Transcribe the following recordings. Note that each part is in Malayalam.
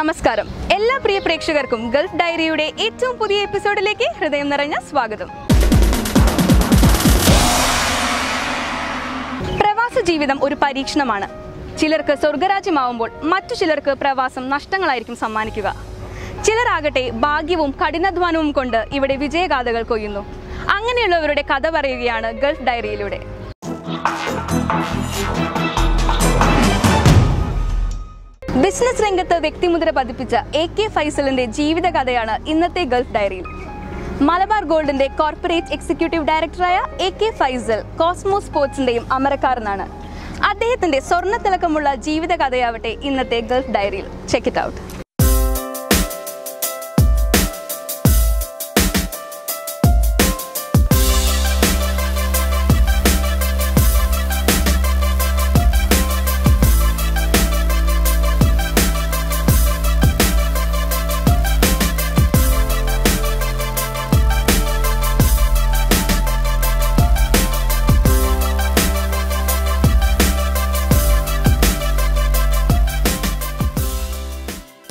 നമസ്കാരം എല്ലാ പ്രിയ പ്രേക്ഷകർക്കും ഗൾഫ് ഡയറിയുടെ ഏറ്റവും പുതിയ എപ്പിസോഡിലേക്ക് ഹൃദയം നിറഞ്ഞ സ്വാഗതം. പ്രവാസ ജീവിതം ഒരു പരീക്ഷണമാണ്. ചിലർക്ക് സ്വർഗരാജ്യമാവുമ്പോൾ മറ്റു ചിലർക്ക് പ്രവാസം നഷ്ടങ്ങളായിരിക്കും സമ്മാനിക്കുക. ചിലരാകട്ടെ ഭാഗ്യവും കഠിനാധ്വാനവും കൊണ്ട് ഇവിടെ വിജയഗാഥകൾ കൊയ്യുന്നു. അങ്ങനെയുള്ളവരുടെ കഥ പറയുകയാണ് ഗൾഫ് ഡയറിയിലൂടെ. ബിസിനസ് രംഗത്ത് വ്യക്തിമുദ്ര പതിപ്പിച്ച AK ഫൈസലിന്റെ ജീവിതകഥയാണ് ഇന്നത്തെ ഗൾഫ് ഡയറിയിൽ. മലബാർ ഗോൾഡിന്റെ കോർപ്പറേറ്റ് എക്സിക്യൂട്ടീവ് ഡയറക്ടറായ AK ഫൈസൽ കോസ്മോസ് സ്പോർട്സിന്റെയും അമരക്കാരനാണ്. അദ്ദേഹത്തിന്റെ സ്വർണ്ണ തിളക്കമുള്ള ജീവിതകഥയാവട്ടെ ഇന്നത്തെ ഗൾഫ് ഡയറിയിൽ. Check it out.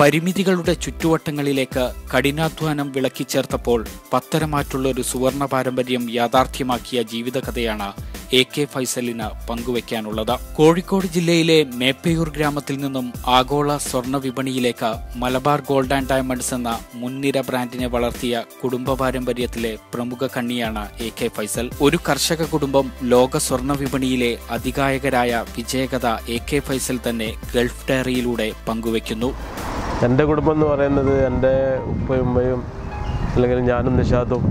പരിമിതികളുടെ ചുറ്റുവട്ടങ്ങളിലേക്ക് കഠിനാധ്വാനം വിളക്കിച്ചേർത്തപ്പോൾ പത്തരമാറ്റുള്ള ഒരു സുവർണ പാരമ്പര്യം യാഥാർത്ഥ്യമാക്കിയ ജീവിതകഥയാണ് AK ഫൈസലിന് പങ്കുവയ്ക്കാനുള്ളത്. കോഴിക്കോട് ജില്ലയിലെ മേപ്പയൂർ ഗ്രാമത്തിൽ നിന്നും ആഗോള സ്വർണ്ണ വിപണിയിലേക്ക് മലബാർ ഗോൾഡ് ആൻഡ് ഡയമണ്ട്സ് എന്ന മുൻനിര ബ്രാൻഡിനെ വളർത്തിയ കുടുംബ പാരമ്പര്യത്തിലെ പ്രമുഖ കണ്ണിയാണ് AK ഫൈസൽ. ഒരു കർഷക കുടുംബം ലോക സ്വർണ്ണ വിപണിയിലെ അതികായകരായ വിജയകഥ AK ഫൈസൽ തന്നെ ഗൾഫ് ഡയറിയിലൂടെ പങ്കുവയ്ക്കുന്നു. എൻ്റെ കുടുംബം എന്ന് പറയുന്നത് എൻ്റെ ഉപ്പയും ഉമ്മയും അല്ലെങ്കിൽ ഞാനും നിഷാദും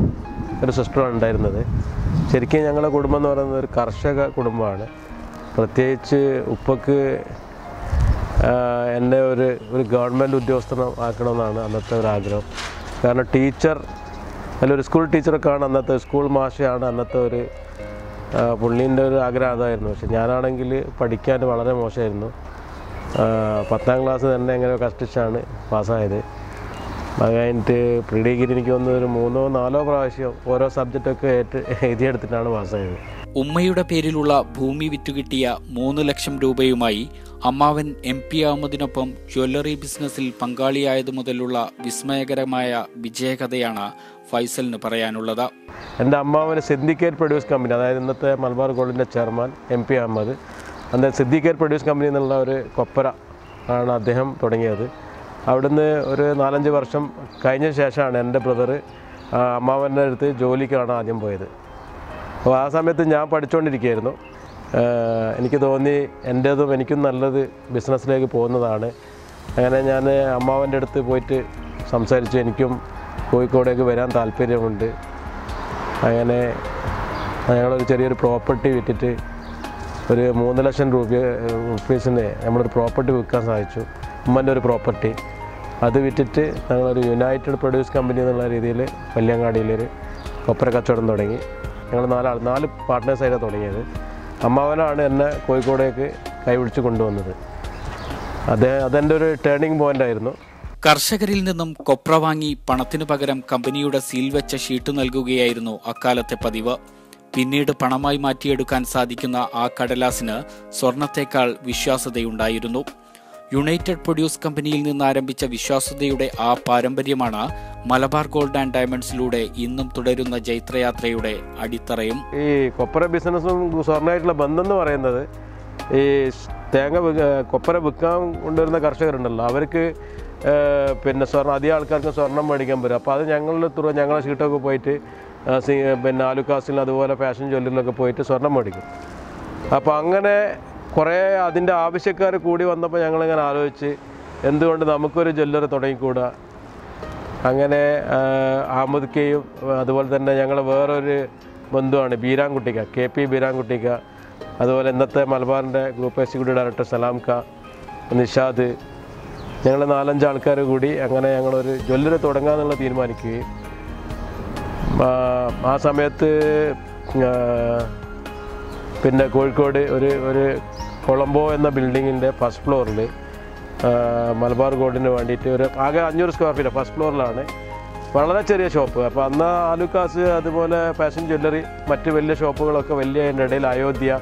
ഒരു സിസ്റ്ററുമാണ് ഉണ്ടായിരുന്നത്. ശരിക്കും ഞങ്ങളുടെ കുടുംബം എന്ന് പറയുന്നത് ഒരു കർഷക കുടുംബമാണ്. പ്രത്യേകിച്ച് ഉപ്പക്ക് എന്നെ ഒരു ഗവൺമെൻറ് ഉദ്യോഗസ്ഥനാക്കണമെന്നാണ് അന്നത്തെ ഒരു ആഗ്രഹം. കാരണം ടീച്ചർ ഒരു സ്കൂൾ ടീച്ചറൊക്കെയാണ് അന്നത്തെ, സ്കൂൾ മാഷയാണ് അന്നത്തെ ഒരു പുള്ളീൻ്റെ ഒരു ആഗ്രഹം അതായിരുന്നു. പക്ഷെ ഞാനാണെങ്കിൽ പഠിക്കാൻ വളരെ മോശമായിരുന്നു. 10ാം ക്ലാസ് തന്നെ എങ്ങനെ കഷ്ടിച്ചാണ് പാസ്സായത്. അത് കഴിഞ്ഞിട്ട് പ്രീ ഡിഗ്രി എനിക്ക് വന്നൊരു 3-4 പ്രാവശ്യം ഓരോ സബ്ജക്റ്റൊക്കെ എഴുതിയെടുത്തിട്ടാണ് പാസ്സായത്. ഉമ്മയുടെ പേരിലുള്ള ഭൂമി വിറ്റുകിട്ടിയ 3 ലക്ഷം രൂപയുമായി അമ്മാവൻ MP ആവുന്നതിനൊപ്പം ജ്വല്ലറി ബിസിനസ്സിൽ പങ്കാളിയായതു മുതലുള്ള വിസ്മയകരമായ വിജയകഥയാണ് ഫൈസലിന് പറയാനുള്ളത്. എൻ്റെ അമ്മാവന് സിൻഡിക്കേറ്റ് പ്രൊഡ്യൂസ് കമ്പനി, അതായത് ഇന്നത്തെ മലബാർ ഗോൾഡിൻ്റെ ചെയർമാൻ MP അഹമ്മദ്, അന്ന് സിൻഡിക്കേറ്റ് പ്രൊഡ്യൂസ് കമ്പനി എന്നുള്ള ഒരു കൊപ്പര ആണ് അദ്ദേഹം തുടങ്ങിയത്. അവിടുന്ന് ഒരു 4-5 വർഷം കഴിഞ്ഞ ശേഷമാണ് എൻ്റെ ബ്രദർ അമ്മാവൻ്റെ അടുത്ത് ജോലിക്കാണ് ആദ്യം പോയത്. അപ്പോൾ ആ സമയത്ത് ഞാൻ പഠിച്ചുകൊണ്ടിരിക്കുകയായിരുന്നു. എനിക്ക് തോന്നി എൻ്റേതും എനിക്കും നല്ലത് ബിസിനസ്സിലേക്ക് പോകുന്നതാണ്. അങ്ങനെ ഞാൻ അമ്മാവൻ്റെ അടുത്ത് പോയിട്ട് സംസാരിച്ചു. എനിക്കും കോഴിക്കോടേക്ക് വരാൻ താല്പര്യമുണ്ട്. അങ്ങനെ ഞങ്ങളൊരു ചെറിയൊരു പ്രോപ്പർട്ടി വിറ്റിട്ട് ഒരു 3 ലക്ഷം റുപ്പീസിന് നമ്മളൊരു പ്രോപ്പർട്ടി വിൽക്കാൻ സാധിച്ചു. ഉമ്മൻ്റെ ഒരു പ്രോപ്പർട്ടി അത് വിറ്റിട്ട് ഞങ്ങളൊരു യുണൈറ്റഡ് പ്രൊഡ്യൂസ് കമ്പനി എന്നുള്ള രീതിയിൽ വല്യങ്ങാടിയിലൊരു കൊപ്പര കച്ചവടം തുടങ്ങി. ഞങ്ങൾ 4 പാർട്ട്നേഴ്സായിട്ടാണ് തുടങ്ങിയത്. അമ്മാവനാണ് എന്നെ കോഴിക്കോടേക്ക് കൈപിടിച്ച് കൊണ്ടുവന്നത്. അതെൻ്റെ ഒരു ടേണിംഗ് പോയിൻ്റായിരുന്നു. കർഷകരിൽ നിന്നും കൊപ്ര വാങ്ങി പണത്തിനു പകരം കമ്പനിയുടെ സീൽ വെച്ച ഷീട്ട് നൽകുകയായിരുന്നു അക്കാലത്തെ പതിവ്. പിന്നീട് പണമായി മാറ്റിയെടുക്കാൻ സാധിക്കുന്ന ആ കടലാസിന് സ്വർണത്തേക്കാൾ വിശ്വാസ്യതയുണ്ടായിരുന്നു. യുണൈറ്റഡ് പ്രൊഡ്യൂസ് കമ്പനിയിൽ നിന്ന് ആരംഭിച്ച വിശ്വാസ്യതയുടെ ആ പാരമ്പര്യമാണ് മലബാർ ഗോൾഡ് ആൻഡ് ഡയമണ്ട്സിലൂടെ ഇന്നും തുടരുന്ന ജൈത്രയാത്രയുടെ അടിത്തറയും. ഈ കൊപ്പര ബിസിനസ്സും സ്വർണ്ണമായിട്ടുള്ള ബന്ധം എന്ന് പറയുന്നത്, ഈ കൊപ്പര വിൽക്കാൻ കൊണ്ടുവരുന്ന കർഷകരുണ്ടല്ലോ, അവർക്ക് പിന്നെ അധികം ആൾക്കാർക്ക് സ്വർണം മേടിക്കാൻ പറ്റും. അപ്പോൾ അത് ഞങ്ങളെ ഷീട്ടൊക്കെ പോയിട്ട് പിന്നെ ആലുക്കാസിലും അതുപോലെ ഫാഷൻ ജ്വല്ലറിലൊക്കെ പോയിട്ട് സ്വർണം മേടിക്കും. അപ്പോൾ അങ്ങനെ കുറേ അതിൻ്റെ ആവശ്യക്കാർ കൂടി വന്നപ്പോൾ ഞങ്ങളിങ്ങനെ ആലോചിച്ച് എന്തുകൊണ്ട് നമുക്കൊരു ജ്വല്ലറി തുടങ്ങിക്കൂടാ. അങ്ങനെ അഹമ്മദ് കെയും അതുപോലെ തന്നെ ഞങ്ങൾ വേറൊരു ബന്ധുവാണ് ബീരാൻകുട്ടിക്ക, KP ബീരാൻകുട്ടിക്ക, അതുപോലെ ഇന്നത്തെ മലബാറിൻ്റെ ഗ്രൂപ്പ് എക്സിക്യൂട്ടീവ് ഡയറക്ടർ സലാംക്ക, നിഷാദ്, ഞങ്ങൾ 4-5 ആൾക്കാർ കൂടി അങ്ങനെ ഞങ്ങളൊരു ജ്വല്ലറി തുടങ്ങാമെന്നുള്ള തീരുമാനിക്കുകയും ആ സമയത്ത് പിന്നെ കോഴിക്കോട് ഒരു കൊളംബോ എന്ന ബിൽഡിങ്ങിൻ്റെ ഫസ്റ്റ് ഫ്ലോറിൽ മലബാർ ഗോൾഡിന് വേണ്ടിയിട്ട് ആകെ 500 സ്ക്വയർ ഫീറ്റ് ഫസ്റ്റ് ഫ്ലോറിലാണ്, വളരെ ചെറിയ ഷോപ്പ്. അപ്പോൾ അന്ന് ആലുക്കാസ് അതുപോലെ ഫാഷൻ ജ്വല്ലറി മറ്റ് വലിയ ഷോപ്പുകളൊക്കെ വലിയ, അതിൻ്റെ ഇടയിൽ അയോധ്യ,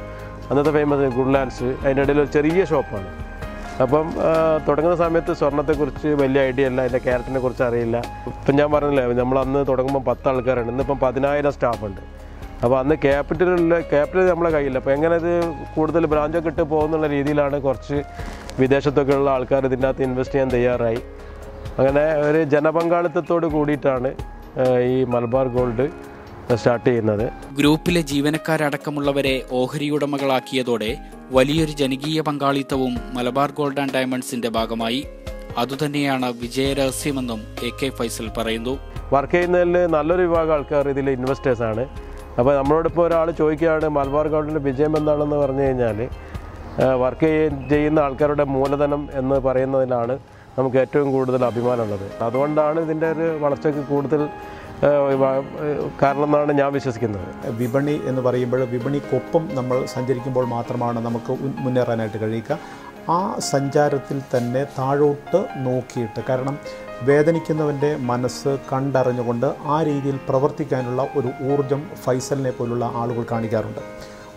അന്നത്തെ ഫേമസ് ഗുഡ്ലാൻഡ്സ്, അതിൻ്റെ ഇടയിൽ ഒരു ചെറിയ ഷോപ്പാണ്. അപ്പം തുടങ്ങുന്ന സമയത്ത് സ്വർണ്ണത്തെക്കുറിച്ച് വലിയ ഐഡിയ ഇല്ല, അതിൻ്റെ ക്യാരറ്റിനെ കുറിച്ച് അറിയില്ല. ഇപ്പം ഞാൻ പറഞ്ഞില്ലേ, നമ്മൾ അന്ന് തുടങ്ങുമ്പോൾ 10 ആൾക്കാരുണ്ട്, ഇന്നിപ്പം 10,000 സ്റ്റാഫുണ്ട്. അപ്പോൾ അന്ന് ക്യാപിറ്റൽ നമ്മളെ കയ്യില്ല. അപ്പോൾ എങ്ങനെ ഇത് കൂടുതൽ ബ്രാഞ്ചൊക്കെ ഇട്ട് പോകുന്നുള്ള രീതിയിലാണ് കുറച്ച് വിദേശത്തൊക്കെ ഉള്ള ആൾക്കാർ ഇതിൻ്റെ അകത്ത് ഇൻവെസ്റ്റ് ചെയ്യാൻ തയ്യാറായി. അങ്ങനെ ഒരു ജനപങ്കാളിത്തത്തോട് കൂടിയിട്ടാണ് ഈ മലബാർ ഗോൾഡ് സ്റ്റാർട്ട് ചെയ്യുന്നത്. ഗ്രൂപ്പിലെ ജീവനക്കാരടക്കമുള്ളവരെ ഓഹരി ഉടമകളാക്കിയതോടെ വലിയൊരു ജനകീയ പങ്കാളിത്തവും മലബാർ ഗോൾഡ് ആൻഡ് ഡയമണ്ട്സിന്റെ ഭാഗമായി. അതുതന്നെയാണ് വിജയരഹസ്യമെന്നും AK ഫൈസൽ പറയുന്നു. വർക്ക് ചെയ്യുന്നതിൽ നല്ലൊരു വിഭാഗം ആൾക്കാർ ഇതിൽ ഇൻവെസ്റ്റേഴ്സാണ്. അപ്പോൾ നമ്മളോടിപ്പോൾ ഒരാൾ ചോദിക്കുകയാണ് മലബാർ ഗോൾഡിൻ്റെ വിജയം എന്താണെന്ന് പറഞ്ഞു കഴിഞ്ഞാൽ, വർക്ക് ചെയ്യുന്ന ആൾക്കാരുടെ മൂലധനം എന്ന് പറയുന്നതിലാണ് നമുക്ക് ഏറ്റവും കൂടുതൽ അഭിമാനമുള്ളത്. അതുകൊണ്ടാണ് ഇതിൻ്റെ ഒരു വളർച്ചയ്ക്ക് കൂടുതൽ കാരണം എന്നാണ് ഞാൻ വിശ്വസിക്കുന്നത്. വിപണി എന്ന് പറയുമ്പോൾ വിപണിക്കൊപ്പം നമ്മൾ സഞ്ചരിക്കുമ്പോൾ മാത്രമാണ് നമുക്ക് മുന്നേറാനായിട്ട് കഴിയുക. ആ സഞ്ചാരത്തിൽ തന്നെ താഴോട്ട് നോക്കിയിട്ട്, കാരണം വേദനിക്കുന്നവൻ്റെ മനസ്സ് കണ്ടറിഞ്ഞുകൊണ്ട് ആ രീതിയിൽ പ്രവർത്തിക്കാനുള്ള ഒരു ഊർജം ഫൈസലിനെ പോലുള്ള ആളുകൾ കാണിക്കാറുണ്ട്.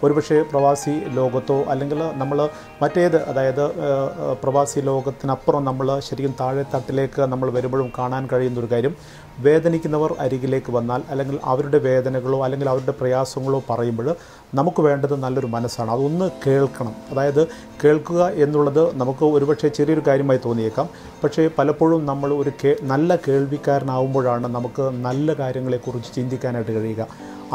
ഒരുപക്ഷെ പ്രവാസി ലോകത്തോ അല്ലെങ്കിൽ നമ്മൾ മറ്റേത്, അതായത് പ്രവാസി ലോകത്തിനപ്പുറം നമ്മൾ ശരിക്കും താഴെത്തട്ടിലേക്ക് നമ്മൾ വരുമ്പോഴും കാണാൻ കഴിയുന്നൊരു കാര്യം, വേദനിക്കുന്നവർ അരികിലേക്ക് വന്നാൽ അല്ലെങ്കിൽ അവരുടെ വേദനകളോ അല്ലെങ്കിൽ അവരുടെ പ്രയാസങ്ങളോ പറയുമ്പോൾ നമുക്ക് വേണ്ടത് നല്ലൊരു മനസ്സാണ്. അതൊന്ന് കേൾക്കണം. അതായത് കേൾക്കുക എന്നുള്ളത് നമുക്ക് ഒരുപക്ഷെ ചെറിയൊരു കാര്യമായി തോന്നിയേക്കാം, പക്ഷേ പലപ്പോഴും നമ്മൾ ഒരു നല്ല കേൾവിക്കാരനാവുമ്പോഴാണ് നമുക്ക് നല്ല കാര്യങ്ങളെക്കുറിച്ച് ചിന്തിക്കാനായിട്ട് കഴിയുക.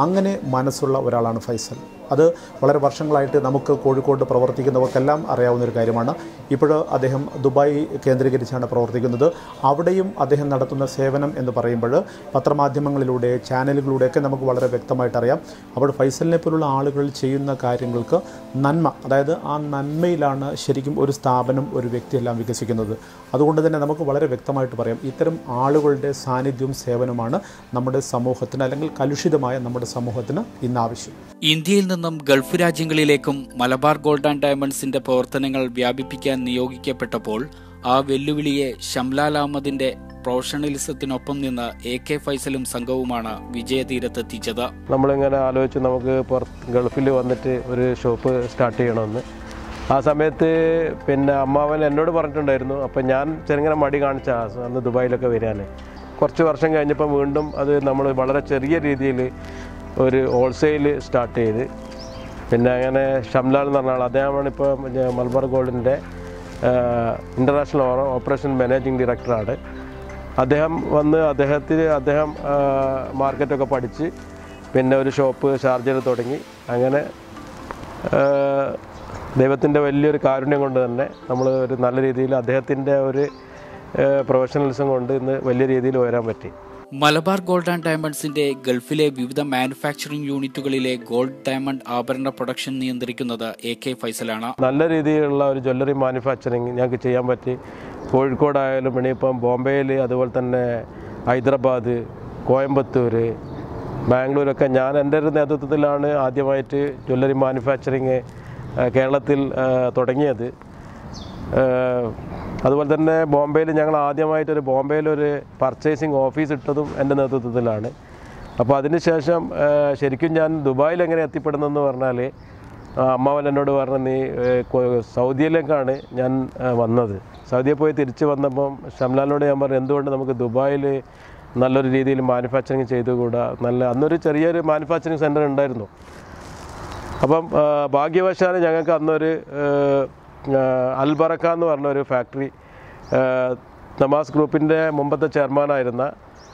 അങ്ങനെ മനസ്സുള്ള ഒരാളാണ് ഫൈസൽ. അത് വളരെ വർഷങ്ങളായിട്ട് നമുക്ക് കോഴിക്കോട് പ്രവർത്തിക്കുന്നവർക്കെല്ലാം അറിയാവുന്നൊരു കാര്യമാണ്. ഇപ്പോൾ അദ്ദേഹം ദുബായ് കേന്ദ്രീകരിച്ചാണ് പ്രവർത്തിക്കുന്നത്. അവിടെയും അദ്ദേഹം നടത്തുന്ന സേവനം എന്ന് പറയുമ്പോൾ പത്രമാധ്യമങ്ങളിലൂടെ ചാനലുകളിലൂടെയൊക്കെ നമുക്ക് വളരെ വ്യക്തമായിട്ട് അറിയാം. അവിടെ ഫൈസലിനെ പോലുള്ള ആളുകൾ ചെയ്യുന്ന കാര്യങ്ങൾക്ക് നന്മ, അതായത് ആ നന്മയിലാണ് ശരിക്കും ഒരു സ്ഥാപനം ഒരു വ്യക്തിയെല്ലാം വികസിക്കുന്നത്. അതുകൊണ്ട് തന്നെ നമുക്ക് വളരെ വ്യക്തമായിട്ട് പറയാം, ഇത്തരം ആളുകളുടെ സാന്നിധ്യവും സേവനമാണ് നമ്മുടെ സമൂഹത്തിന് അല്ലെങ്കിൽ കലുഷിതമായ നമ്മുടെ സമൂഹത്തിന് ഇന്ന് ആവശ്യം. ഇന്ത്യയിൽ നിന്നും ഗൾഫ് രാജ്യങ്ങളിലേക്കും മലബാർ ഗോൾഡ് ആൻഡ് ഡയമണ്ട്സിന്റെ പ്രവർത്തനങ്ങൾ വ്യാപിപ്പിക്കാൻ നിയോഗിക്കപ്പെട്ടപ്പോൾ ആ വെല്ലുവിളിയെ ഷംലാൽ അഹമ്മദിന്റെ പ്രൊഫഷണലിസത്തിനൊപ്പം നിന്ന് AK ഫൈസലും സംഘവുമാണ് വിജയതീരത്തെത്തിച്ചത്. നമ്മളിങ്ങനെ ആലോചിച്ച് നമുക്ക് ഗൾഫിൽ വന്നിട്ട് ഒരു ഷോപ്പ് സ്റ്റാർട്ട് ചെയ്യണമെന്ന്. ആ സമയത്ത് പിന്നെ അമ്മാവൻ എന്നോട് പറഞ്ഞിട്ടുണ്ടായിരുന്നു. അപ്പം ഞാൻ ചെറുങ്ങനെ മടി കാണിച്ച അന്ന് ദുബായിലൊക്കെ വരാൻ. കുറച്ച് വർഷം കഴിഞ്ഞപ്പോൾ വീണ്ടും അത് നമ്മൾ വളരെ ചെറിയ രീതിയിൽ ഒരു ഹോൾസെയിൽ സ്റ്റാർട്ട് ചെയ്ത്, പിന്നെ അങ്ങനെ ഷംലാൽ എന്ന് പറഞ്ഞാൽ അദ്ദേഹമാണ് ഇപ്പോൾ മലബാർ ഗോൾഡിൻ്റെ ഇൻ്റർനാഷണൽ ഓപ്പറേഷൻ മാനേജിങ് ഡയറക്ടറാണ്. അദ്ദേഹം വന്ന് അദ്ദേഹം മാർക്കറ്റൊക്കെ പഠിച്ച് പിന്നെ ഒരു ഷോപ്പ് ഷാർജയിൽ തുടങ്ങി. അങ്ങനെ ദൈവത്തിൻ്റെ വലിയൊരു കാരുണ്യം കൊണ്ട് തന്നെ നമ്മൾ ഒരു നല്ല രീതിയിൽ അദ്ദേഹത്തിൻ്റെ ഒരു പ്രൊഫഷണലിസം കൊണ്ട് ഇന്ന് വലിയ രീതിയിൽ ഉയരാൻ പറ്റി. മലബാർ ഗോൾഡ് ആൻഡ് ഡയമണ്ട്സിന്റെ ഗൾഫിലെ വിവിധ മാനുഫാക്ചറിംഗ് യൂണിറ്റുകളിലെ ഗോൾഡ് ഡയമണ്ട് ആഭരണ പ്രൊഡക്ഷൻ നിയന്ത്രിക്കുന്നത് AK ഫൈസലാണ്. നല്ല രീതിയിലുള്ള ഒരു ജ്വല്ലറി മാനുഫാക്ചറിങ് ഞങ്ങൾക്ക് ചെയ്യാൻ പറ്റി. കോഴിക്കോടായാലും ഇനിയിപ്പം ബോംബെയിൽ, അതുപോലെ തന്നെ ഹൈദരാബാദ്, കോയമ്പത്തൂർ, ബാംഗ്ലൂരൊക്കെ എൻ്റെ ഒരു നേതൃത്വത്തിലാണ് ആദ്യമായിട്ട് ജ്വല്ലറി മാനുഫാക്ചറിങ് കേരളത്തിൽ തുടങ്ങിയത്. അതുപോലെ തന്നെ ബോംബെയിൽ ഞങ്ങൾ ആദ്യമായിട്ടൊരു ബോംബെയിലൊരു പർച്ചേസിങ് ഓഫീസ് ഇട്ടതും എൻ്റെ നേതൃത്വത്തിലാണ്. അപ്പോൾ അതിനുശേഷം ശരിക്കും ഞാൻ ദുബായിൽ എങ്ങനെ എത്തിപ്പെടുന്നതെന്ന് പറഞ്ഞാൽ, അമ്മാവൻ എന്നോട് പറഞ്ഞു, നീ സൗദിയിലേക്കാണ് ഞാൻ വന്നത്. സൗദിയിൽ പോയി തിരിച്ച് വന്നപ്പം ഷംലാലിനോട് ഞാൻ പറഞ്ഞു, എന്തുകൊണ്ട് നമുക്ക് ദുബായിൽ നല്ലൊരു രീതിയിൽ മാനുഫാക്ചറിങ് ചെയ്തുകൂടാ. അന്നൊരു ചെറിയൊരു മാനുഫാക്ചറിങ് സെൻറ്റർ ഉണ്ടായിരുന്നു. അപ്പം ഭാഗ്യവശാൽ ഞങ്ങൾക്ക് അന്നൊരു അൽബറക്ക എന്ന് പറഞ്ഞ ഒരു ഫാക്ടറി നമാസ് ഗ്രൂപ്പിൻ്റെ മുമ്പത്തെ ചെയർമാനായിരുന്ന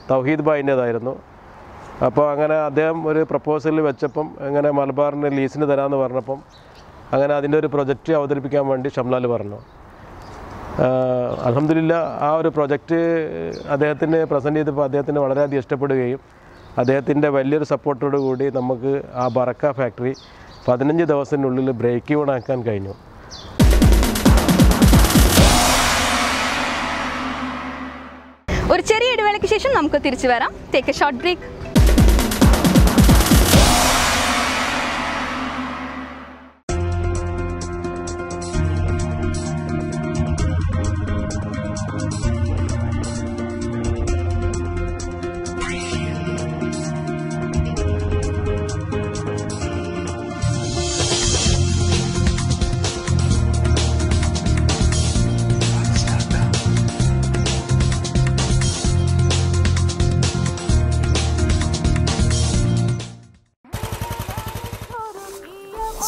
തൗഹീദ് ഭായിൻ്റേതായിരുന്നു. അപ്പോൾ അങ്ങനെ അദ്ദേഹം ഒരു പ്രപ്പോസൽ വെച്ചപ്പം അങ്ങനെ മലബാറിന് ലീസിന് തരാമെന്ന് പറഞ്ഞപ്പം അങ്ങനെ അതിൻ്റെ ഒരു പ്രൊജക്റ്റ് അവതരിപ്പിക്കാൻ വേണ്ടി ഷംലാൽ പറഞ്ഞു. അൽഹംദുലില്ലാ ആ ഒരു പ്രൊജക്റ്റ് അദ്ദേഹത്തിന് പ്രസൻറ്റ് ചെയ്തപ്പോൾ അദ്ദേഹത്തിന് വളരെയധികം ഇഷ്ടപ്പെടുകയും അദ്ദേഹത്തിൻ്റെ വലിയൊരു സപ്പോർട്ടോടു കൂടി നമുക്ക് ആ ബറക്ക ഫാക്ടറി 15 ദിവസത്തിനുള്ളിൽ ബ്രേക്ക് ഈവൺ ആക്കാൻ കഴിഞ്ഞു. ഒരു ചെറിയ ഇടവേളയ്ക്ക് ശേഷം നമുക്ക് തിരിച്ചു വരാം. Take a short break.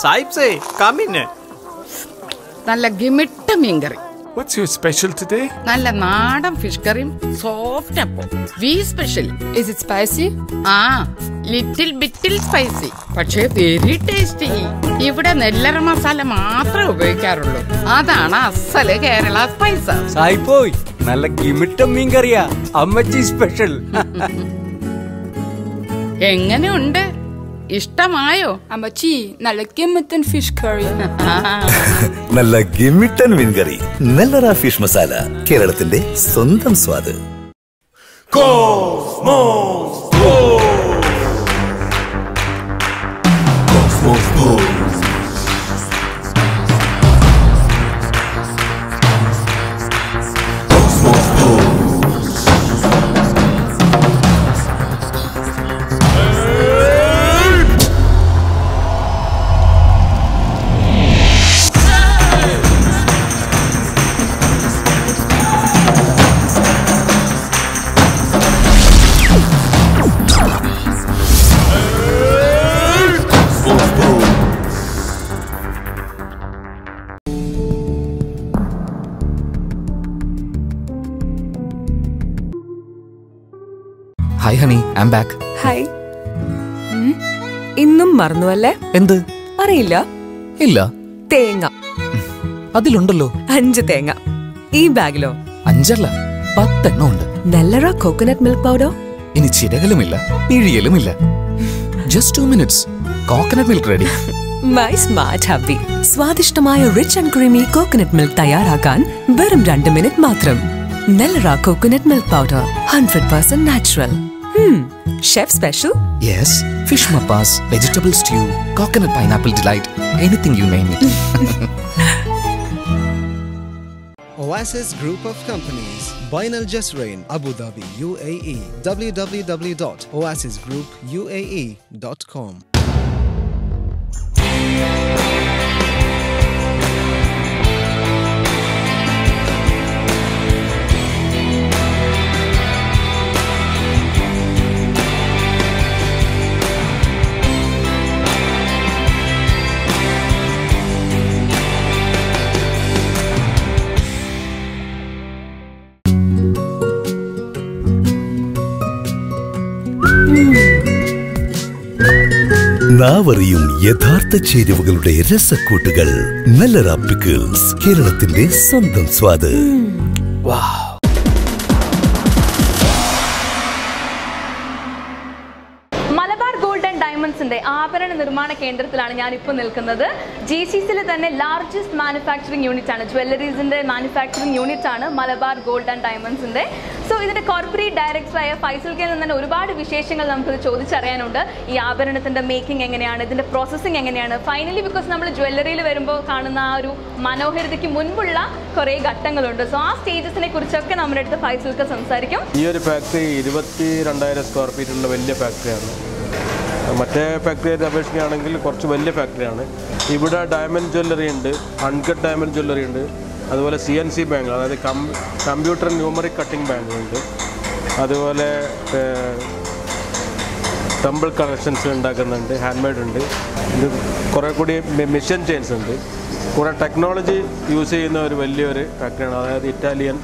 സാഹിബ്സേ, come in. നല്ല ഗിമിട്ട മീൻകറി. What's your special today? നല്ല നാടൻ ഫിഷ് കറിയും soft appam. V special. Is it spicy? Little bit spicy, പക്ഷേ വെരി ടേസ്റ്റി. ഇവിടെ നെല്ലറ മസാല മാത്രമേ ഉപയോഗിക്കാറുള്ളൂ. അതാണ് അസല് കേരള സ്പൈസ്. സായിപ്പോയ്, നല്ല കിമിട്ട മീൻ കറിയാ, അമ്മച്ചി സ്പെഷ്യൽ. എങ്ങനെയുണ്ട്? ഇഷ്ടമായോ? അമ്മച്ചി, നല്ല ഗിമ്മിട്ടൻ ഫിഷ് കറി. നല്ല ഗിമ്മിട്ടൻ മീൻ കറി, നെല്ലറ ഫിഷ് മസാല, കേരളത്തിന്റെ സ്വന്തം സ്വാദ്. Hi honey, I am back. Hi. ഇന്നും മറന്നുവല്ലേ? എന്ത്? അറിയില്ല. ഇല്ല. തേങ്ങ അതിലുണ്ടല്ലോ 5 തേങ്ങ. ഈ ബാഗിലോ? 5 അല്ല, 10 എണ്ണം ഉണ്ട്. Nellara coconut milk powder. ഇനി ചിരകലുമില്ല, പിഴിയലുമില്ല. Just 2 minutes, coconut milk ready. My smart hubby. സ്വാദിഷ്ടമായ rich and creamy coconut milk തയ്യാറാക്കാൻ വെറും 2 മിനിറ്റ് മാത്രം. Nellara coconut milk powder 100% natural. Chef special? Yes, fish mappas, vegetable stew, coconut pineapple delight, anything you name it. Oasis Group of Companies, Bain Al Jasrain, Abu Dhabi, UAE. www.oasisgroupuae.com. നാവറിയും യഥാർത്ഥ ചേരുവകളുടെ രസക്കൂട്ടുകൾ. നെല്ലറ പിക്കിൾസ്, കേരളത്തിന്റെ സ്വന്തം സ്വാദ്. മലബാർ ഗോൾഡ് ആൻഡ് ഡയമണ്ട്സിന്റെ ആഭരണ നിർമ്മാണ കേന്ദ്രത്തിലാണ് ഞാൻ ഇപ്പോൾ നിൽക്കുന്നത്. GCCയിലെ തന്നെ ലാർജസ്റ്റ് മാനുഫാക്ചറിംഗ് യൂണിറ്റ് ആണ്, ജ്വല്ലറീസിന്റെ മാനുഫാക്ചറിംഗ് യൂണിറ്റ് ആണ് മലബാർ ഗോൾഡ് ആൻഡ് ഡയമണ്ട്സിന്റെ. സോ ഇതിന്റെ കോർപ്പറേറ്റ് ഡയറക്ടറായ ഫൈസൽ കെയിൽ നിന്ന് തന്നെ ഒരുപാട് വിശേഷങ്ങൾ നമുക്കിത് ചോദിച്ചറിയാനുണ്ട്. ഈ ആഭരണത്തിന്റെ മേക്കിംഗ് എങ്ങനെയാണ്, ഇതിന്റെ പ്രോസസ്സിംഗ് എങ്ങനെയാണ്, ഫൈനലി ബിക്കോസ് നമ്മൾ ജ്വല്ലറിയിൽ വരുമ്പോൾ കാണുന്ന ആ ഒരു മനോഹരിതയ്ക്ക് മുൻപുള്ള കുറേ ഘട്ടങ്ങളുണ്ട്. സോ ആ സ്റ്റേജസിനെ കുറിച്ചൊക്കെ നമ്മുടെ അടുത്ത് ഫൈസൽക്ക് സംസാരിക്കും. ഈ ഒരു ഫാക്ടറി 22,000 സ്ക്വയർ ഫീറ്റ് ഉള്ള വലിയ ഫാക്ടറിയാണ്. മറ്റേ ഫാക്ടറിയായിട്ട് അപേക്ഷിക്കുകയാണെങ്കിൽ കുറച്ച് വലിയ ഫാക്ടറിയാണ്. ഇവിടെ ഡയമണ്ട് ജ്വല്ലറി ഉണ്ട്, അൺകട്ട് ഡയമണ്ട് ജ്വല്ലറി ഉണ്ട്, അതുപോലെ CNC ബാങ്ക്, അതായത് കമ്പ്യൂട്ടർ ന്യൂമറിക് കട്ടിംഗ് ബാങ്കുണ്ട്, അതുപോലെ ടെമ്പിൾ കളക്ഷൻസ് ഉണ്ടാക്കുന്നുണ്ട്, ഹാൻഡ് മെയ്ഡ് ഉണ്ട്, ഇത് കുറേ കൂടി മിഷൻ ചെയിൻസ് ഉണ്ട്. കൂടെ ടെക്നോളജി യൂസ് ചെയ്യുന്ന ഒരു വലിയൊരു ഫാക്ടറിയാണ്. അതായത് ഇറ്റാലിയൻ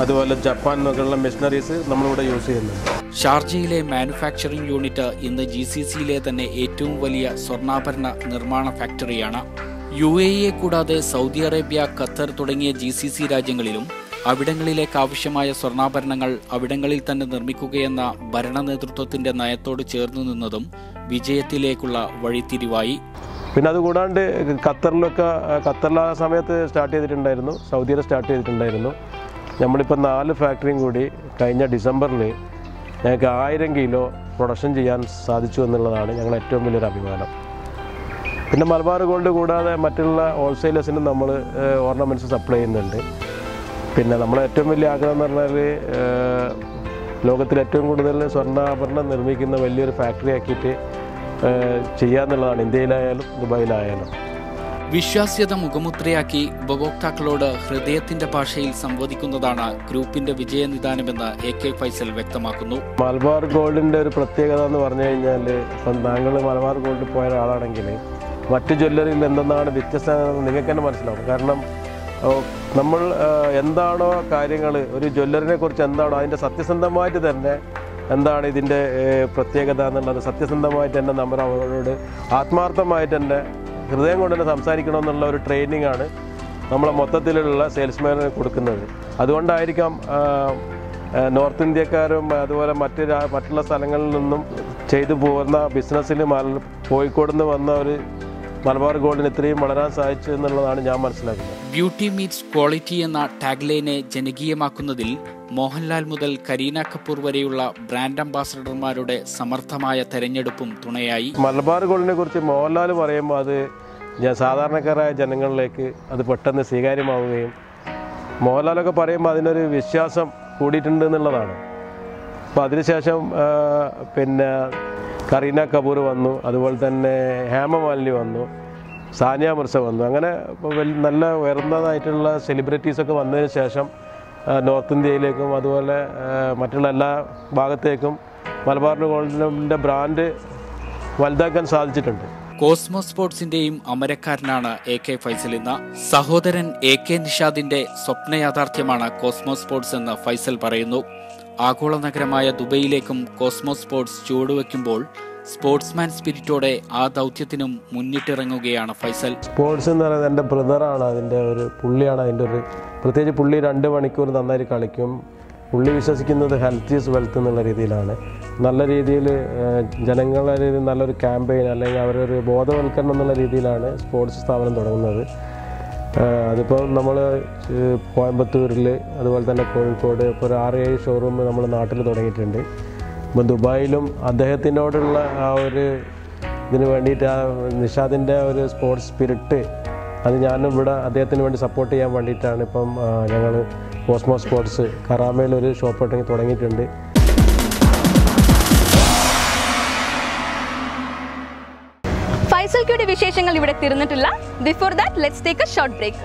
അതുപോലെ ജപ്പാൻ എന്നൊക്കെയുള്ള മെഷീനറീസ് നമ്മളിവിടെ യൂസ് ചെയ്യുന്നുണ്ട്. ഷാർജയിലെ മാനുഫാക്ചറിംഗ് യൂണിറ്റ് ഇന്ന് GCCയിലെ തന്നെ ഏറ്റവും വലിയ സ്വർണ്ണാഭരണ നിർമ്മാണ ഫാക്ടറിയാണ്. UAE കൂടാതെ സൗദി അറേബ്യ, ഖത്തർ തുടങ്ങിയ GCC രാജ്യങ്ങളിലും അവിടങ്ങളിലേക്ക് ആവശ്യമായ സ്വർണ്ണാഭരണങ്ങൾ അവിടങ്ങളിൽ തന്നെ നിർമ്മിക്കുകയെന്ന ഭരണ നേതൃത്വത്തിന്റെ നയത്തോട് ചേർന്നു നിന്നതും വിജയത്തിലേക്കുള്ള വഴിത്തിരിവായി. പിന്നെ അതുകൂടാണ്ട് ഖത്തറിൽ ആ സമയത്ത് സ്റ്റാർട്ട് ചെയ്തിട്ടുണ്ടായിരുന്നു, സൗദിയിൽ സ്റ്റാർട്ട് ചെയ്തിട്ടുണ്ടായിരുന്നു. നമ്മളിപ്പോൾ 4 ഫാക്ടറിയും കൂടി കഴിഞ്ഞ ഡിസംബറിൽ ഞങ്ങൾക്ക് 1000 കിലോ പ്രൊഡക്ഷൻ ചെയ്യാൻ സാധിച്ചു എന്നുള്ളതാണ് ഞങ്ങളുടെ ഏറ്റവും വലിയൊരു അഭിമാനം. പിന്നെ മലബാർ ഗോൾഡ് കൂടാതെ മറ്റുള്ള ഹോൾസെയിലേഴ്സിനും നമ്മൾ ഓർണമെൻറ്റ്സ് സപ്ലൈ ചെയ്യുന്നുണ്ട്. പിന്നെ നമ്മളെ ഏറ്റവും വലിയ ആഗ്രഹം എന്ന് പറഞ്ഞാൽ ലോകത്തിൽ ഏറ്റവും കൂടുതൽ സ്വർണ്ണാഭരണം നിർമ്മിക്കുന്ന വലിയൊരു ഫാക്ടറി ആക്കിയിട്ട് ചെയ്യാന്നുള്ളതാണ്, ഇന്ത്യയിലായാലും ദുബായിലായാലും. വിശ്വാസ്യത മുഖമുദ്രയാക്കി ഉപഭോക്താക്കളോട് ഹൃദയത്തിന്റെ ഭാഷയിൽ സംവദിക്കുന്നതാണ് ഗ്രൂപ്പിന്റെ വിജയനിദാനമെന്ന് AK ഫൈസൽ വ്യക്തമാക്കുന്നു. മലബാർ ഗോൾഡിൻ്റെ ഒരു പ്രത്യേകത എന്ന് പറഞ്ഞു കഴിഞ്ഞാൽ, ഇപ്പം താങ്കൾ മലബാർ ഗോൾഡിൽ പോയ ഒരാളാണെങ്കിൽ മറ്റ് ജ്വല്ലറിയിൽ എന്തെന്നാണ് വ്യത്യസ്തത നിങ്ങൾക്ക് തന്നെ മനസ്സിലാവും. കാരണം നമ്മൾ എന്താണോ കാര്യങ്ങൾ ഒരു ജ്വല്ലറിനെ കുറിച്ച് എന്താണോ അതിൻ്റെ സത്യസന്ധമായിട്ട് തന്നെ എന്താണ് ഇതിൻ്റെ പ്രത്യേകത എന്നുള്ളത് സത്യസന്ധമായിട്ട് തന്നെ നമ്മൾ അവരോട് ആത്മാർത്ഥമായിട്ട് തന്നെ ഹൃദയം കൊണ്ട് തന്നെ സംസാരിക്കണമെന്നുള്ള ഒരു ട്രെയിനിങ് ആണ് നമ്മളെ മൊത്തത്തിലുള്ള സെയിൽസ്മാന് കൊടുക്കുന്നത്. അതുകൊണ്ടായിരിക്കാം നോർത്ത് ഇന്ത്യക്കാരും അതുപോലെ മറ്റുള്ള സ്ഥലങ്ങളിൽ നിന്നും ചെയ്തു പോകുന്ന ബിസിനസ്സിൽ കോഴിക്കോട് നിന്ന് വന്ന ഒരു മലബാർ ഗോൾഡിന് ഇത്രയും വളരാൻ സാധിച്ചു എന്നുള്ളതാണ് ഞാൻ മനസ്സിലാക്കുന്നത്. ബ്യൂട്ടി മീറ്റ്സ് ക്വാളിറ്റി എന്ന ടാഗ്ലൈനെ ജനകീയമാക്കുന്നതിൽ മോഹൻലാൽ മുതൽ കരീന കപൂർ വരെയുള്ള ബ്രാൻഡ് അംബാസഡർമാരുടെ സമർത്ഥമായ തെരഞ്ഞെടുപ്പും തുണയായി. മലബാർ ഗോൾഡിനെ കുറിച്ച് മോഹൻലാൽ പറയുമ്പോൾ അത് സാധാരണക്കാരായ ജനങ്ങളിലേക്ക് അത് പെട്ടെന്ന് സ്വീകാര്യമാവുകയും മോഹൻലാലൊക്കെ പറയുമ്പോൾ അതിനൊരു വിശ്വാസം കൂടിയിട്ടുണ്ട് എന്നുള്ളതാണ്. അപ്പോൾ അതിനുശേഷം പിന്നെ കരീന കപൂർ വന്നു, അതുപോലെ തന്നെ ഹേമമാലിനി വന്നു, സാനിയ മിർസ വന്നു. അങ്ങനെ നല്ല ഉയർന്നതായിട്ടുള്ള സെലിബ്രിറ്റീസൊക്കെ വന്നതിന് ശേഷം നോർത്ത് ഇന്ത്യയിലേക്കും അതുപോലെ മറ്റുള്ള എല്ലാ ഭാഗത്തേക്കും മലബാർ ഗോൾഡിൻ്റെ ബ്രാൻഡ് വലുതാക്കാൻ സാധിച്ചിട്ടുണ്ട്. കോസ്മോ സ്പോർട്സിന്റെയും അമരക്കാരനാണ് AK ഫൈസൽ എന്ന സഹോദരൻ AK നിഷാദിന്റെ സ്വപ്ന യാഥാർത്ഥ്യമാണ് കോസ്മോ സ്പോർട്സ് എന്ന് ഫൈസൽ പറയുന്നു. ആഗോള നഗരമായ ദുബൈയിലേക്കും കോസ്മോ സ്പോർട്സ് ചുവടുവെക്കുമ്പോൾ സ്പോർട്സ്മാൻ സ്പിരിറ്റോടെ ആ ദൗത്യത്തിനും മുന്നിട്ടിറങ്ങുകയാണ് ഫൈസൽ. സ്പോർട്സ് എന്ന് പറയുന്നത് എൻ്റെ ബ്രദറാണ്, അതിൻ്റെ ഒരു പുള്ളിയാണ് അതിൻ്റെ ഒരു പ്രത്യേകിച്ച് പുള്ളി 2 മണിക്കൂർ നന്നായി കളിക്കും. പുള്ളി വിശ്വസിക്കുന്നത് ഹെൽത്ത് ഈസ് വെൽത്ത് എന്നുള്ള രീതിയിലാണ്. നല്ല രീതിയിൽ ജനങ്ങളുടെ നല്ലൊരു ക്യാമ്പയിൻ അല്ലെങ്കിൽ അവരൊരു ബോധവൽക്കരണം എന്നുള്ള രീതിയിലാണ് സ്പോർട്സ് സ്ഥാപനം തുടങ്ങുന്നത്. അതിപ്പോൾ നമ്മൾ കോയമ്പത്തൂരിൽ അതുപോലെ തന്നെ കോഴിക്കോട് ഇപ്പോൾ ഒരു 6-7 ഷോറൂം നമ്മൾ നാട്ടിൽ തുടങ്ങിയിട്ടുണ്ട്. ഇപ്പോൾ ദുബായിലും അദ്ദേഹത്തിനോടുള്ള ആ ഒരു ഇതിന് വേണ്ടിയിട്ട് ആ നിഷാദിൻ്റെ ഒരു സ്പോർട്സ് സ്പിരിറ്റ് അത് ഞാനും ഇവിടെ അദ്ദേഹത്തിന് വേണ്ടി സപ്പോർട്ട് ചെയ്യാൻ വേണ്ടിയിട്ടാണ് ഇപ്പം ഞങ്ങൾ കോസ്മോ സ്പോർട്സ് കറാമയിൽ ഒരു ഷോപ്പ് തുടങ്ങിയിട്ടുണ്ട്. ഫൈസൽ ക്യൂടെ വിശേഷങ്ങൾ ഇവിടെ തീർന്നിട്ടില്ല. Before that let's take a short break.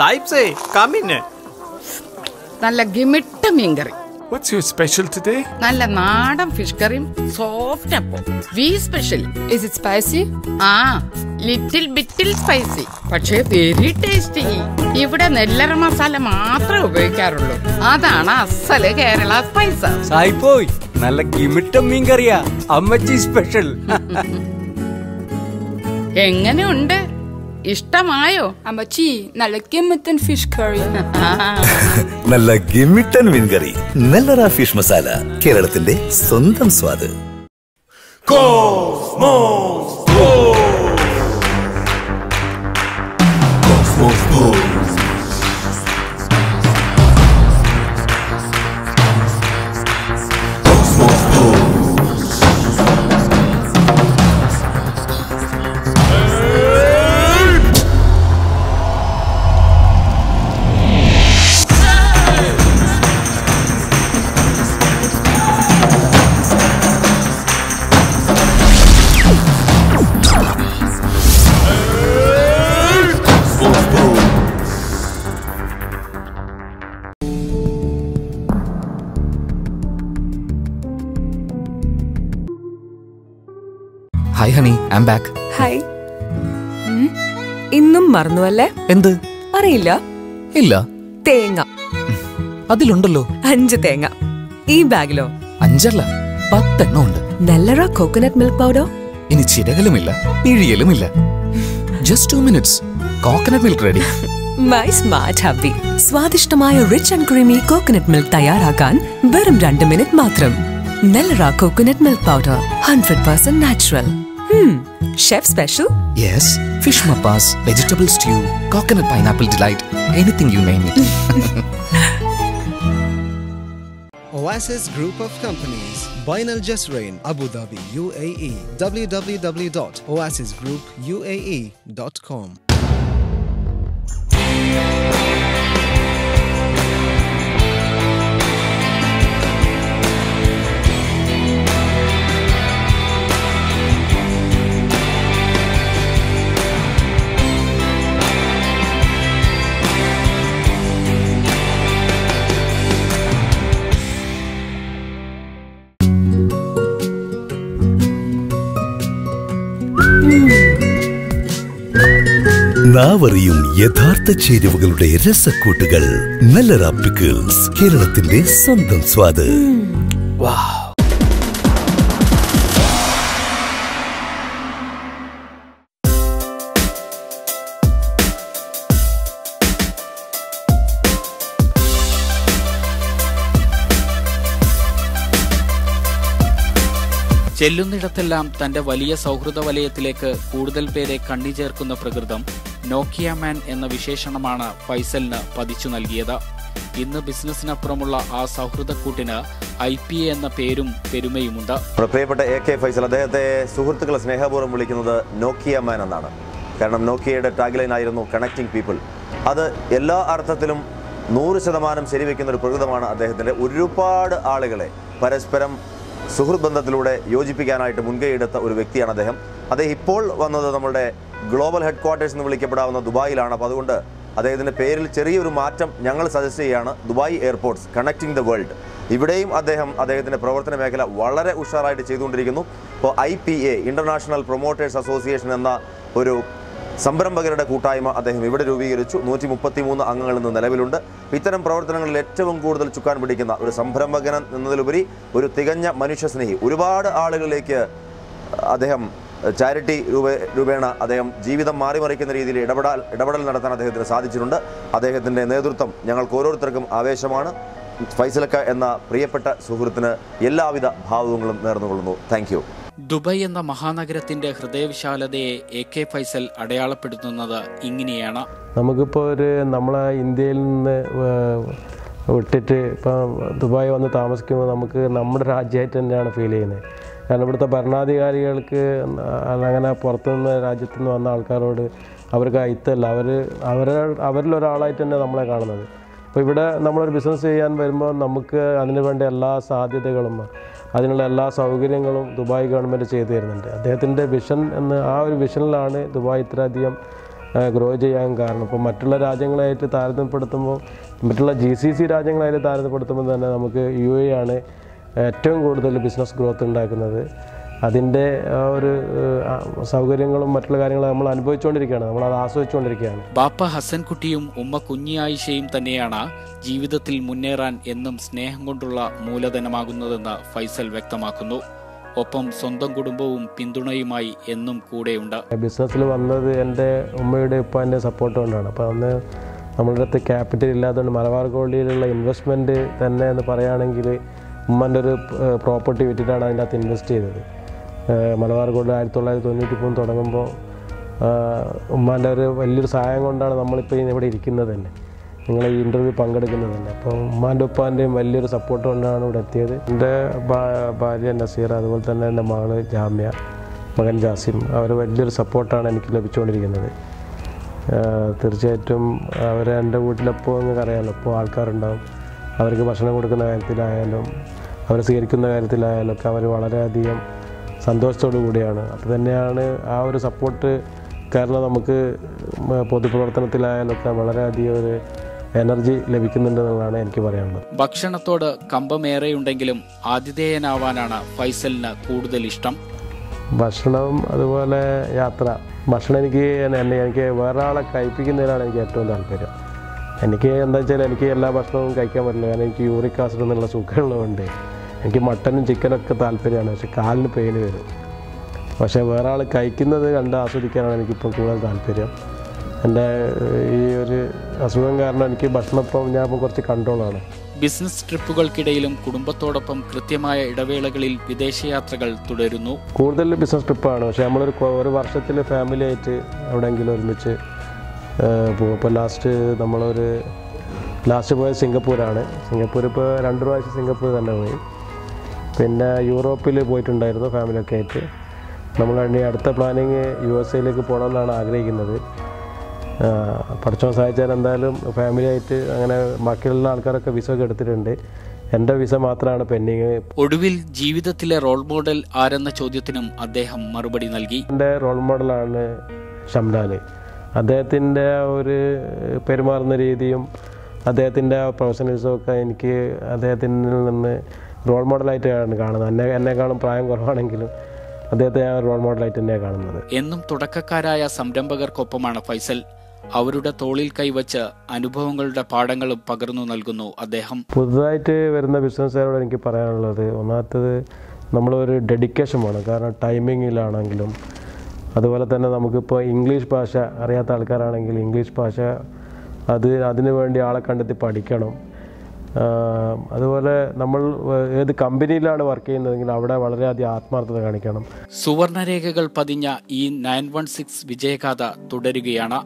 Saib say, come in. നല്ല ഗിമിട്ട മീൻകറി. What's your special today? നല്ല നാടൻ ഫിഷ് കറിയും soft appam. V special. Is it spicy? Little bit spicy, പക്ഷേ വെരി ടേസ്റ്റി. ഇവിടെ നെല്ലറ മസാല മാത്രമേ ഉപയോഗിക്കാറുള്ളൂ. അതാണ് അസല് കേരള സ്പൈസ്. സായിപ്പ് പോയി നല്ല ഗിമിട്ട മീൻകറിയാ അമ്മച്ചി സ്പെഷ്യൽ. എങ്ങനെയുണ്ട്? ഇഷ്ടമായോ? അമ്മച്ചി നല്ല ഗിമിട്ടൻ ഫിഷ് കറി. നല്ല ഗിമിട്ടൻ മീൻകറി, നെല്ലറ ഫിഷ് മസാല, കേരളത്തിന്റെ സ്വന്തം സ്വാദ്. Hi honey, I am back. Hi. ഇന്നും മറന്നുവല്ലേ? എന്ത്? അറിയില്ല. ഇല്ല. തേങ്ങ അതിലുണ്ടല്ലോ 5 തേങ്ങ. ഈ ബാഗിലോ? 5 അല്ല 10 എണ്ണം ഉണ്ട്. Nellara coconut milk powder. ഇനി ചിരകലുമില്ല പിഴിയലുമില്ല. Just 2 minutes. Coconut milk ready. My smart hubby. സ്വാദിഷ്ടമായ rich and creamy coconut milk തയ്യാറാക്കാൻ വെറും 2 മിനിറ്റ് മാത്രം. Nellara coconut milk powder 100% natural. Chef special? Yes, fish mapas, vegetable stew, coconut pineapple delight, anything you name it. Oasis Group of Companies, Bain Al Jasrain, Abu Dhabi, UAE. www.oasisgroupuae.com. നാവറിയും യഥാർത്ഥ ചേരുവകളുടെ രസക്കൂട്ടുകൾ നല്ലറ പിക്കിൾസ്, കേരളത്തിന്റെ സ്വന്തം സ്വാദ്. ചെല്ലുന്നിടത്തെല്ലാം തന്റെ വലിയ സൗഹൃദ വലയത്തിലേക്ക് കൂടുതൽ പേരെ കണ്ണിചേർക്കുന്ന പ്രകൃതം നോക്കിയ മാൻ എന്ന വിശേഷണമാണ് ഫൈസലിന് പതിച്ചു നൽകിയത്. ഇന്ന് ബിസിനസിനപ്പുറമുള്ള ആ സൗഹൃദക്കൂട്ടിന് IPA എന്ന പേരും പെരുമയുമുണ്ട്. പ്രിയപ്പെട്ട AK ഫൈസൽ, അദ്ദേഹത്തെ സുഹൃത്തുക്കളെ സ്നേഹപൂർവ്വം വിളിക്കുന്നത് നോക്കിയ മാൻ എന്നാണ്. കാരണം നോക്കിയയുടെ ടാഗ്ലൈൻ ആയിരുന്നു കണക്റ്റിംഗ് പീപ്പിൾ. അത് എല്ലാ അർത്ഥത്തിലും 100% ശരിവെക്കുന്ന ഒരു പ്രകൃതമാണ് അദ്ദേഹത്തിൻ്റെ. ഒരുപാട് ആളുകളെ പരസ്പരം സുഹൃത്ത് ബന്ധത്തിലൂടെ യോജിപ്പിക്കാനായിട്ട് മുൻകൈയെടുത്ത ഒരു വ്യക്തിയാണ് അദ്ദേഹം. അദ്ദേഹം ഇപ്പോൾ വന്നത് നമ്മുടെ ഗ്ലോബൽ ഹെഡ് ക്വാർട്ടേഴ്സ് എന്ന് വിളിക്കപ്പെടാവുന്ന ദുബായിലാണ്. അപ്പോൾ അതുകൊണ്ട് അദ്ദേഹത്തിൻ്റെ പേരിൽ ചെറിയൊരു മാറ്റം ഞങ്ങൾ സജസ്റ്റ് ചെയ്യുകയാണ്. Dubai airports connecting the world. ഇവിടെയും അദ്ദേഹത്തിൻ്റെ പ്രവർത്തന മേഖല വളരെ ഉഷാറായിട്ട് ചെയ്തുകൊണ്ടിരിക്കുന്നു. ഇപ്പോൾ IPA ഇൻ്റർനാഷണൽ പ്രൊമോട്ടേഴ്സ് അസോസിയേഷൻ എന്ന ഒരു സംരംഭകരുടെ കൂട്ടായ്മ അദ്ദേഹം ഇവിടെ രൂപീകരിച്ചു. 133 അംഗങ്ങൾ ഇന്ന് നിലവിലുണ്ട്. ഇത്തരം പ്രവർത്തനങ്ങളിൽ ഏറ്റവും കൂടുതൽ ചുക്കാൻ പിടിക്കുന്ന ഒരു സംരംഭകൻ എന്നതിലുപരി ഒരു തികഞ്ഞ മനുഷ്യസ്നേഹി. ഒരുപാട് ആളുകളിലേക്ക് അദ്ദേഹം ചാരിറ്റി രൂപേണ അദ്ദേഹം ജീവിതം മാറിമറിക്കുന്ന രീതിയിൽ ഇടപെടൽ നടത്താൻ അദ്ദേഹത്തിന് സാധിച്ചിട്ടുണ്ട്. അദ്ദേഹത്തിൻ്റെ നേതൃത്വം ഞങ്ങൾക്ക് ഓരോരുത്തർക്കും ആവേശമാണ്. ഫൈസലക്ക എന്ന പ്രിയപ്പെട്ട സുഹൃത്തിന് എല്ലാവിധ ഭാവങ്ങളും നേർന്നുകൊള്ളുന്നു. Thank you. ദുബായ് എന്ന മഹാനഗരത്തിന്റെ ഹൃദയവിശാലതയെ AK ഫൈസൽ അടയാളപ്പെടുത്തുന്നത് ഇങ്ങനെയാണ്. നമുക്കിപ്പോൾ നമ്മളെ ഇന്ത്യയിൽ നിന്ന് വിട്ടിട്ട് ഇപ്പം ദുബായ് വന്ന് താമസിക്കുമ്പോൾ നമുക്ക് നമ്മുടെ രാജ്യമായിട്ട് തന്നെയാണ് ഫീൽ ചെയ്യുന്നത്. കാരണം ഇവിടുത്തെ ഭരണാധികാരികൾക്ക് അങ്ങനെ പുറത്തുനിന്ന് രാജ്യത്തുനിന്ന് വന്ന ആൾക്കാരോട് അവർക്ക് അയിത്തല്ല, അവരിലൊരാളായിട്ട് തന്നെ നമ്മളെ കാണുന്നത്. അപ്പോൾ ഇവിടെ നമ്മളൊരു ബിസിനസ് ചെയ്യാൻ വരുമ്പോൾ നമുക്ക് അതിന് വേണ്ട എല്ലാ സാധ്യതകളും അതിനുള്ള എല്ലാ സൗകര്യങ്ങളും ദുബായ് ഗവൺമെൻറ് ചെയ്തു തരുന്നുണ്ട്. അദ്ദേഹത്തിൻ്റെ വിഷൻ ആ ഒരു വിഷനിലാണ് ദുബായ് ഇത്രയധികം ഗ്രോ ചെയ്യാൻ കാരണം. ഇപ്പോൾ മറ്റുള്ള രാജ്യങ്ങളായിട്ട് താരതമ്യപ്പെടുത്തുമ്പോൾ, മറ്റുള്ള GCC രാജ്യങ്ങളായിട്ട് താരതമ്യപ്പെടുത്തുമ്പോൾ തന്നെ നമുക്ക് UAE ആണ് ഏറ്റവും കൂടുതൽ ബിസിനസ് ഗ്രോത്ത് ഉണ്ടാക്കുന്നത്. അതിൻ്റെ ഒരു സൗകര്യങ്ങളും മറ്റുള്ള കാര്യങ്ങളും നമ്മൾ അനുഭവിച്ചുകൊണ്ടിരിക്കുകയാണ്, നമ്മളത് ആസ്വദിച്ചുകൊണ്ടിരിക്കുകയാണ്. ബാപ്പ ഹസൻകുട്ടിയും ഉമ്മ കുഞ്ഞി ആയിഷയും തന്നെയാണ് ജീവിതത്തിൽ മുന്നേറാൻ എന്നും സ്നേഹം കൊണ്ടുള്ള മൂലധനമാകുന്നതെന്ന് ഫൈസൽ വ്യക്തമാക്കുന്നു. ഒപ്പം സ്വന്തം കുടുംബവും പിന്തുണയുമായി എന്നും കൂടെയുണ്ട്. ബിസിനസ്സിൽ വന്നത് എൻ്റെ ഉമ്മയുടെ ഉപ്പാൻ്റെ സപ്പോർട്ട് കൊണ്ടാണ്. അപ്പോൾ അന്ന് നമ്മളുടെ അടുത്ത് ക്യാപിറ്റൽ ഇല്ലാത്തതുകൊണ്ട് മലബാർ ഗോൾഡിലുള്ള ഇൻവെസ്റ്റ്മെൻറ്റ് തന്നെ എന്ന് പറയുകയാണെങ്കിൽ ഉമ്മൻ്റെ ഒരു പ്രോപ്പർട്ടി വിറ്റിട്ടാണ് അതിൻ്റെ അകത്ത് ഇൻവെസ്റ്റ് ചെയ്തത്. മലബാർ ഗോൾഡ് 1993 തുടങ്ങുമ്പോൾ ഉമ്മാൻ്റെ ഒരു വലിയൊരു സഹായം കൊണ്ടാണ് നമ്മളിപ്പോൾ ഇവിടെ ഇരിക്കുന്നത് തന്നെ, നിങ്ങൾ ഈ ഇൻ്റർവ്യൂ പങ്കെടുക്കുന്നത് തന്നെ. അപ്പോൾ ഉമ്മാൻ്റെ ഉപ്പാൻ്റെയും വലിയൊരു സപ്പോർട്ട് കൊണ്ടാണ് ഇവിടെ എത്തിയത്. എൻ്റെ ഭാര്യ നസീർ, അതുപോലെ തന്നെ എൻ്റെ മകൾ ജാമ്യ, മകൻ ജാസിം, അവർ വലിയൊരു സപ്പോർട്ടാണ് എനിക്ക് ലഭിച്ചുകൊണ്ടിരിക്കുന്നത്. തീർച്ചയായിട്ടും എൻ്റെ വീട്ടിലെപ്പോൾ നിങ്ങൾക്ക് അറിയാമല്ലോ, ഇപ്പോൾ ആൾക്കാരുണ്ടാവും. അവർക്ക് ഭക്ഷണം കൊടുക്കുന്ന കാര്യത്തിലായാലും അവരെ സ്വീകരിക്കുന്ന കാര്യത്തിലായാലും ഒക്കെ അവർ വളരെയധികം സന്തോഷത്തോടു കൂടിയാണ്. അത് തന്നെയാണ് ആ ഒരു സപ്പോർട്ട് കാരണം നമുക്ക് പൊതുപ്രവർത്തനത്തിലായാലൊക്കെ വളരെയധികം ഒരു എനർജി ലഭിക്കുന്നുണ്ടെന്നുള്ളതാണ് എനിക്ക് പറയാനുള്ളത്. ഭക്ഷണത്തോട് കമ്പമേറെയുണ്ടെങ്കിലും ആതിഥേയനാവാനാണ് ഫൈസലിന് കൂടുതൽ ഇഷ്ടം. ഭക്ഷണവും അതുപോലെ യാത്ര. ഭക്ഷണം എനിക്ക് വേറെ ആളെ കഴിപ്പിക്കുന്നതിനാണ് എനിക്ക് ഏറ്റവും താല്പര്യം. എനിക്ക് എന്താ വെച്ചാൽ എനിക്ക് എല്ലാ ഭക്ഷണവും കഴിക്കാൻ പറ്റില്ല, കാരണം എനിക്ക് യൂറിക് ആസിഡ് എന്നുള്ള സുഖമുള്ളതുകൊണ്ട് എനിക്ക് മട്ടനും ചിക്കനൊക്കെ താല്പര്യമാണ്. പക്ഷെ കാലിന് പെയിന് വരും. പക്ഷേ വേറെ ആൾ കഴിക്കുന്നത് കണ്ട് ആസ്വദിക്കാനാണ് എനിക്കിപ്പം കൂടുതൽ താല്പര്യം. എൻ്റെ ഈ ഒരു അസുഖം കാരണം എനിക്ക് ഭക്ഷണപ്പം ഞാനിപ്പോൾ കുറച്ച് കൺട്രോളാണ്. ബിസിനസ് ട്രിപ്പുകൾക്കിടയിലും കുടുംബത്തോടൊപ്പം കൃത്യമായ ഇടവേളകളിൽ വിദേശയാത്രകൾ തുടരുന്നു. കൂടുതൽ ബിസിനസ് ട്രിപ്പാണ്, പക്ഷേ ഒരു വർഷത്തിൽ ഫാമിലി ആയിട്ട് എവിടെയെങ്കിലും ഒരുമിച്ച് പോകും. ഇപ്പോൾ ലാസ്റ്റ് നമ്മളൊരു ലാസ്റ്റ് പോയത് സിംഗപ്പൂരാണ്. സിംഗപ്പൂർ ഇപ്പോൾ 2 പ്രാവശ്യം സിംഗപ്പൂർ തന്നെ പോയി. പിന്നെ യൂറോപ്പിൽ പോയിട്ടുണ്ടായിരുന്നു ഫാമിലിയൊക്കെ ആയിട്ട്. നമ്മൾ അടുത്ത പ്ലാനിങ് USA പോകണമെന്നാണ് ആഗ്രഹിക്കുന്നത്. പഠിച്ചോ സഹായിച്ചാൽ എന്തായാലും ഫാമിലി ആയിട്ട് അങ്ങനെ ബാക്കിയുള്ള ആൾക്കാരൊക്കെ വിസ ഒക്കെ എടുത്തിട്ടുണ്ട്. എൻ്റെ വിസ മാത്രമാണ് പെൻഡിങ്. ഒടുവിൽ ജീവിതത്തിലെ റോൾ മോഡൽ ആരെന്ന ചോദ്യത്തിനും അദ്ദേഹം മറുപടി നൽകി. എൻ്റെ റോൾ മോഡലാണ് ഷംനാൻ. അദ്ദേഹത്തിൻ്റെ ഒരു പെരുമാറുന്ന രീതിയും അദ്ദേഹത്തിൻ്റെ പ്രൊഫഷണലിസവും ഒക്കെ എനിക്ക് അദ്ദേഹത്തിൽ നിന്ന് റോൾ മോഡലായിട്ടാണ് കാണുന്നത്. എന്നെക്കാളും പ്രായം കുറവാണെങ്കിലും അദ്ദേഹത്തെ ഞാൻ റോൾ മോഡലായിട്ട് തന്നെയാണ് കാണുന്നത്. എന്നും തുടക്കക്കാരായ സംരംഭകർക്കൊപ്പമാണ് ഫൈസൽ. അവരുടെ തോളിൽ കൈവച്ച് അനുഭവങ്ങളുടെ പാഠങ്ങളും പകർന്നു നൽകുന്നു അദ്ദേഹം. പുതുതായിട്ട് വരുന്ന ബിസിനസ്സുകാരോട് എനിക്ക് പറയാനുള്ളത്, ഒന്നാമത്തത് നമ്മളൊരു ഡെഡിക്കേഷൻ വേണം. കാരണം ടൈമിങ്ങിലാണെങ്കിലും അതുപോലെ തന്നെ നമുക്കിപ്പോൾ ഇംഗ്ലീഷ് ഭാഷ അറിയാത്ത ആൾക്കാരാണെങ്കിൽ ഇംഗ്ലീഷ് ഭാഷ അതിനു വേണ്ടി ആളെ കണ്ടെത്തി പഠിക്കണം. അതുപോലെ നമ്മൾ ഏത് കമ്പനിയിലാണ് വർക്ക് ചെയ്യുന്നതെങ്കിൽ അവിടെ വളരെയധികം ആത്മാർത്ഥത കാണിക്കണം. സുവർണരേഖകൾ പതിഞ്ഞ ഈ 916 വിജയഗാഥ തുടരുകയാണ്.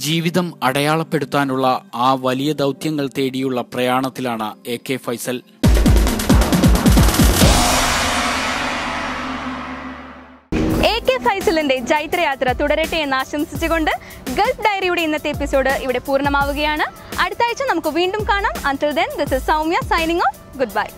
ജീവിതം അടയാളപ്പെടുത്താനുള്ള ആ വലിയ ദൗത്യങ്ങൾ തേടിയുള്ള പ്രയാണത്തിലാണ് AK ഫൈസൽ. AK ഫൈസലിന്റെ ജൈത്രയാത്ര തുടരട്ടെ എന്ന് ആശംസിച്ചുകൊണ്ട് ഗൾഫ് ഡയറിയുടെ ഇന്നത്തെ എപ്പിസോഡ് ഇവിടെ പൂർണ്ണമാവുകയാണ്. അടുത്ത ആഴ്ച നമുക്ക് വീണ്ടും കാണാം. Until then, this is Soumya signing off. Goodbye.